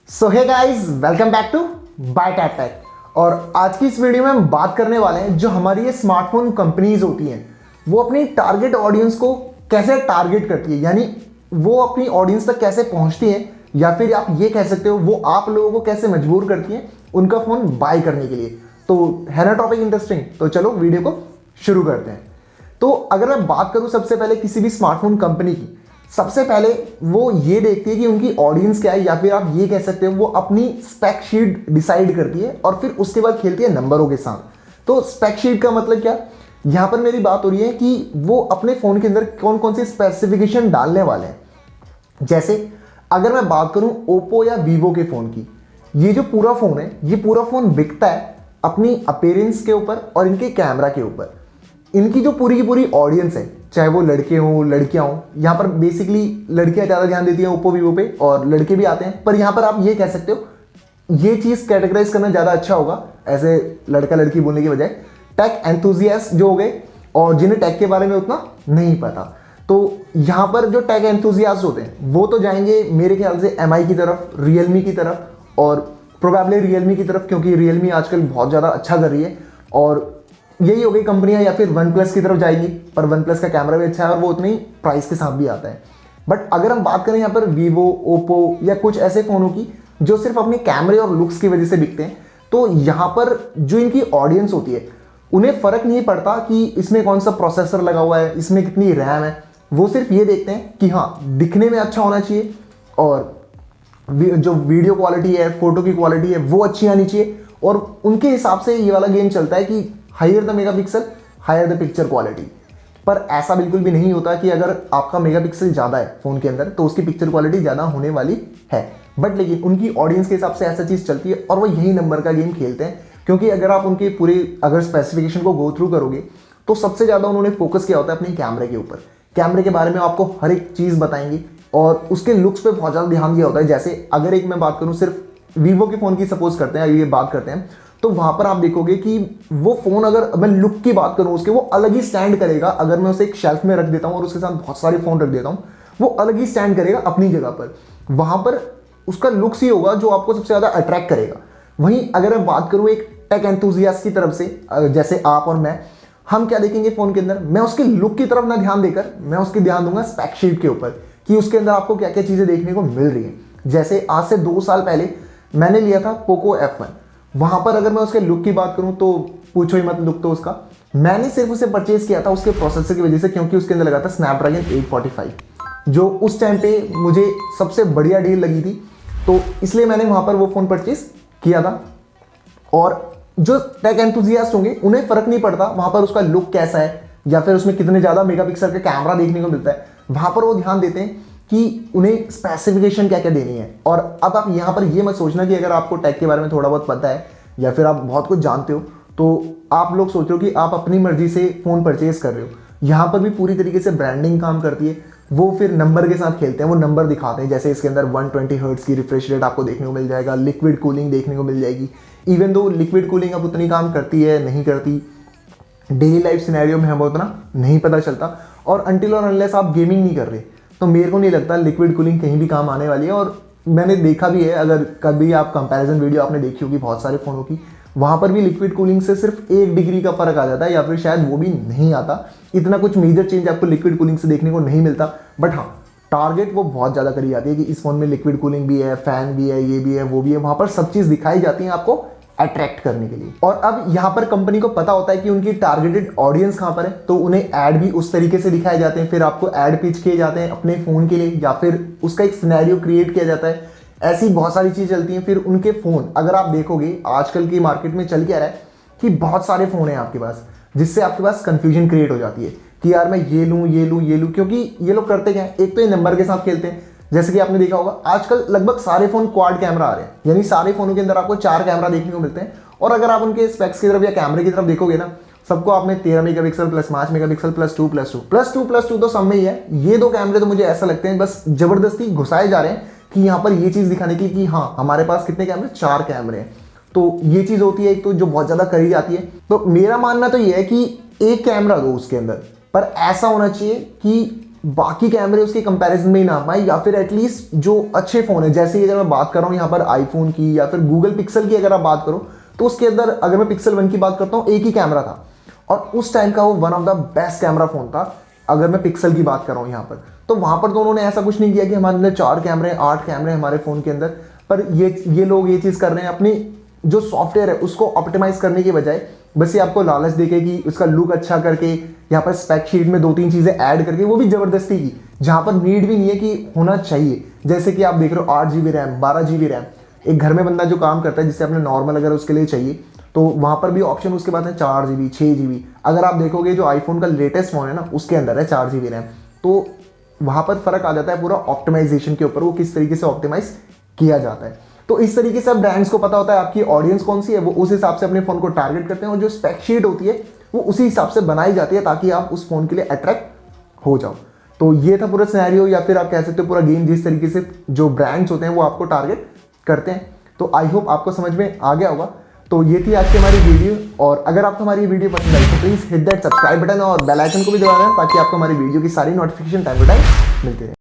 So hey guys, welcome back to Bytech. और आज की इस वीडियो में हम बात करने वाले हैं जो हमारी ये स्मार्टफोन कंपनीज होती हैं वो अपनी टारगेट ऑडियंस को कैसे टारगेट करती है, यानी वो अपनी ऑडियंस तक कैसे पहुंचती है, या फिर आप ये कह सकते हो वो आप लोगों को कैसे मजबूर करती हैं उनका फ़ोन बाय करने के लिए। तो है ना टॉपिक इंटरेस्टिंग? तो चलो वीडियो को शुरू करते हैं। तो अगर मैं बात करूं सबसे पहले किसी भी स्मार्टफोन कंपनी की, सबसे पहले वो ये देखती है कि उनकी ऑडियंस क्या है, या फिर आप ये कह सकते हो वो अपनी स्पेक शीट डिसाइड करती है और फिर उसके बाद खेलती है नंबरों के साथ। तो स्पेक शीट का मतलब क्या? यहाँ पर मेरी बात हो रही है कि वो अपने फ़ोन के अंदर कौन कौन सी स्पेसिफिकेशन डालने वाले हैं। जैसे अगर मैं बात करूं ओप्पो या वीवो के फ़ोन की, ये जो पूरा फ़ोन है ये पूरा फ़ोन बिकता है अपनी अपीयरेंस के ऊपर और इनके कैमरा के ऊपर। इनकी जो पूरी की पूरी ऑडियंस है, चाहे वो लड़के हों लड़कियां हों, यहाँ पर बेसिकली लड़कियां ज़्यादा ध्यान देती हैं ओप्पो वीवो पे और लड़के भी आते हैं, पर यहाँ पर आप ये कह सकते हो ये चीज़ कैटेगराइज करना ज़्यादा अच्छा होगा ऐसे लड़का लड़की बोलने की बजाय। टेक एंथुजियास्ट जो हो गए और जिन्हें टेक के बारे में उतना नहीं पता, तो यहाँ पर जो टेक एंथुजियास्ट होते हैं वो तो जाएंगे मेरे ख्याल से MI की तरफ, रियलमी की तरफ और प्रोबेबली रियलमी की तरफ, क्योंकि रियलमी आजकल बहुत ज़्यादा अच्छा कर रही है। और यही हो गई कंपनियां, या फिर वन प्लस की तरफ जाएंगी, पर वन प्लस का कैमरा भी अच्छा है और वो उतनी प्राइस के साथ भी आता है। बट अगर हम बात करें यहाँ पर वीवो, ओप्पो या कुछ ऐसे फ़ोनों की जो सिर्फ अपने कैमरे और लुक्स की वजह से बिकते हैं, तो यहाँ पर जो इनकी ऑडियंस होती है उन्हें फ़र्क नहीं पड़ता कि इसमें कौन सा प्रोसेसर लगा हुआ है, इसमें कितनी रैम है। वो सिर्फ ये देखते हैं कि हाँ दिखने में अच्छा होना चाहिए और जो वीडियो क्वालिटी है, फोटो की क्वालिटी है वो अच्छी आनी चाहिए, और उनके हिसाब से ये वाला गेम चलता है कि higher the megapixel higher the picture quality. पर ऐसा बिल्कुल भी नहीं होता कि अगर आपका मेगापिक्सल ज़्यादा है फ़ोन के अंदर तो उसकी पिक्चर क्वालिटी ज़्यादा होने वाली है। बट लेकिन उनकी ऑडियंस के हिसाब से ऐसा चीज़ चलती है और वो यही नंबर का गेम खेलते हैं, क्योंकि अगर आप उनके पूरे अगर स्पेसिफिकेशन को गो थ्रू करोगे तो सबसे ज़्यादा उन्होंने फोकस किया होता है अपने कैमरे के ऊपर। कैमरे के बारे में आपको हर एक चीज़ बताएंगे और उसके लुक्स पे बहुत ज़्यादा ध्यान दिया होता है। जैसे अगर एक मैं बात करूँ सिर्फ वीवो के फ़ोन की सपोज करते हैं, ये बात करते हैं, तो वहाँ पर आप देखोगे कि वो फ़ोन, अगर मैं लुक की बात करूँ उसके, वो अलग ही स्टैंड करेगा। अगर मैं उसे एक शेल्फ में रख देता हूँ और उसके साथ बहुत सारे फ़ोन रख देता हूँ, वो अलग ही स्टैंड करेगा अपनी जगह पर। वहाँ पर उसका लुक्स ही होगा जो आपको सबसे ज़्यादा अट्रैक्ट करेगा। वहीं अगर मैं बात करूँ एक टेक एंथुजियास्ट की तरफ से, जैसे आप और मैं, हम क्या देखेंगे फ़ोन के अंदर? मैं उसके लुक की तरफ ना ध्यान देकर मैं उसकी ध्यान दूंगा स्पेक शीट के ऊपर कि उसके अंदर आपको क्या क्या चीज़ें देखने को मिल रही हैं। जैसे आज से 2 साल पहले मैंने लिया था पोको F1। वहाँ पर अगर मैं उसके लुक की बात करूँ तो पूछो ही मत, लुक तो उसका मैंने सिर्फ उसे परचेज किया था उसके प्रोसेसर की वजह से, क्योंकि उसके अंदर लगा था स्नैपड्रैगन 845 जो उस टाइम पे मुझे सबसे बढ़िया डील लगी थी, तो इसलिए मैंने वहाँ पर वो फ़ोन परचेज किया था। और जो टेक एंथुजियास्ट होंगे उन्हें फ़र्क नहीं पड़ता वहाँ पर उसका लुक कैसा है या फिर उसमें कितने ज़्यादा मेगापिक्सल का कैमरा देखने को मिलता है। वहाँ पर वो ध्यान देते हैं कि उन्हें स्पेसिफिकेशन क्या क्या देनी है। और अब आप यहाँ पर ये मत सोचना कि अगर आपको टेक के बारे में थोड़ा बहुत पता है या फिर आप बहुत कुछ जानते हो तो आप लोग सोच रहे हो कि आप अपनी मर्जी से फ़ोन परचेज कर रहे हो। यहाँ पर भी पूरी तरीके से ब्रांडिंग काम करती है। वो फिर नंबर के साथ खेलते हैं, वो नंबर दिखाते हैं। जैसे इसके अंदर 120 हर्ट्ज़ की रिफ्रेश रेट आपको देखने को मिल जाएगा, लिक्विड कूलिंग देखने को मिल जाएगी। इवन दो लिक्विड कूलिंग अब उतनी काम करती है नहीं करती, डेली लाइफ सिनेरियो में हमें उतना नहीं पता चलता, और अनटिल और अनलेस आप गेमिंग नहीं कर रहे तो मेरे को नहीं लगता लिक्विड कूलिंग कहीं भी काम आने वाली है। और मैंने देखा भी है, अगर कभी आप कंपैरिजन वीडियो आपने देखी होगी बहुत सारे फ़ोनों की, वहाँ पर भी लिक्विड कूलिंग से सिर्फ 1 डिग्री का फ़र्क आ जाता है, या फिर शायद वो भी नहीं आता। इतना कुछ मेजर चेंज आपको लिक्विड कूलिंग से देखने को नहीं मिलता। बट हाँ, टारगेट वो बहुत ज़्यादा करी जाती है कि इस फ़ोन में लिक्विड कूलिंग भी है, फ़ैन भी है, ये भी है, वो भी है। वहाँ पर सब चीज़ दिखाई जाती है आपको अट्रैक्ट करने के लिए। और अब यहाँ पर कंपनी को पता होता है कि उनकी टारगेटेड ऑडियंस कहाँ पर है, तो उन्हें ऐड भी उस तरीके से दिखाए जाते हैं। फिर आपको ऐड पिच किए जाते हैं अपने फ़ोन के लिए, या फिर उसका एक सिनेरियो क्रिएट किया जाता है। ऐसी बहुत सारी चीज़ चलती हैं। फिर उनके फ़ोन अगर आप देखोगे आजकल की मार्केट में चल क्या रहा है कि बहुत सारे फ़ोन हैं आपके पास, जिससे आपके पास कन्फ्यूजन क्रिएट हो जाती है कि यार मैं ये लूँ ये लूँ ये लूँ। क्योंकि ये लोग करते क्या है, एक तो ये नंबर के साथ खेलते हैं। जैसे कि आपने देखा होगा आजकल लगभग सारे फ़ोन क्वाड कैमरा आ रहे हैं, यानी सारे फ़ोनों के अंदर आपको 4 कैमरा देखने को मिलते हैं। और अगर आप उनके स्पेक्स की तरफ या कैमरे की तरफ देखोगे ना, सबको आप में 13 मेगापिक्सल प्लस 5 मेगापिक्सल +2 तो सब में ही है। ये 2 कैमरे तो मुझे ऐसा लगते हैं बस ज़बरदस्ती घुसाए जा रहे हैं कि यहाँ पर ये चीज़ दिखाने की कि हाँ हमारे पास कितने कैमरे, 4 कैमरे हैं। तो ये चीज़ होती है एक तो जो बहुत ज़्यादा करी जाती है। तो मेरा मानना तो ये है कि एक कैमरा दो उसके अंदर, पर ऐसा होना चाहिए कि बाकी कैमरे उसके कंपैरिजन में ही ना पाए, या फिर एटलीस्ट जो अच्छे फ़ोन है, जैसे अगर मैं बात कर रहा हूँ यहाँ पर आईफोन की या फिर गूगल पिक्सल की अगर आप बात करो, तो उसके अंदर अगर मैं पिक्सल 1 की बात करता हूँ, एक ही कैमरा था और उस टाइम का वो one of the best camera phone था। अगर मैं पिक्सल की बात कर रहा हूँ यहाँ पर, तो वहाँ पर तो उन्होंने ऐसा कुछ नहीं किया कि हमारे अंदर 4 कैमरे 8 कैमरे हमारे फ़ोन के अंदर, पर ये लोग ये चीज़ कर रहे हैं अपनी जो सॉफ्टवेयर है उसको ऑप्टिमाइज करने के बजाय बस ये आपको लालच देके कि उसका लुक अच्छा करके यहाँ पर स्पेक शीट में 2-3 चीज़ें ऐड करके, वो भी ज़बरदस्ती की, जहाँ पर नीड भी नहीं है कि होना चाहिए। जैसे कि आप देख रहे हो 8 GB रैम 12 GB रैम, एक घर में बंदा जो काम करता है जिससे अपने नॉर्मल अगर उसके लिए चाहिए, तो वहाँ पर भी ऑप्शन उसके पास है 4 GB 6 GB। अगर आप देखोगे जो आईफोन का लेटेस्ट फ़ोन है ना, उसके अंदर है 4 GB रैम। तो वहाँ पर फ़र्क आ जाता है पूरा ऑप्टिमाइजेशन के ऊपर, वो किस तरीके से ऑप्टिमाइज किया जाता है। तो इस तरीके से अब ब्रांड्स को पता होता है आपकी ऑडियंस कौन सी है, वो उस हिसाब से अपने फ़ोन को टारगेट करते हैं और जो स्पेक शीट होती है वो उसी हिसाब से बनाई जाती है ताकि आप उस फ़ोन के लिए अट्रैक्ट हो जाओ। तो ये था पूरा सिनेरियो, या फिर आप कह सकते हो पूरा गेम, जिस तरीके से जो ब्रांड्स होते हैं वो आपको टारगेट करते हैं। तो आई होप आपको समझ में आ गया होगा। तो ये थी आज की हमारी वीडियो, और अगर आपको हमारी वीडियो पसंद आई तो please hit that subscribe button और बेल आइकन को भी दबा दें ताकि आपको हमारी वीडियो की सारी नोटिफिकेशन टाइम टू टाइम मिलती रहे।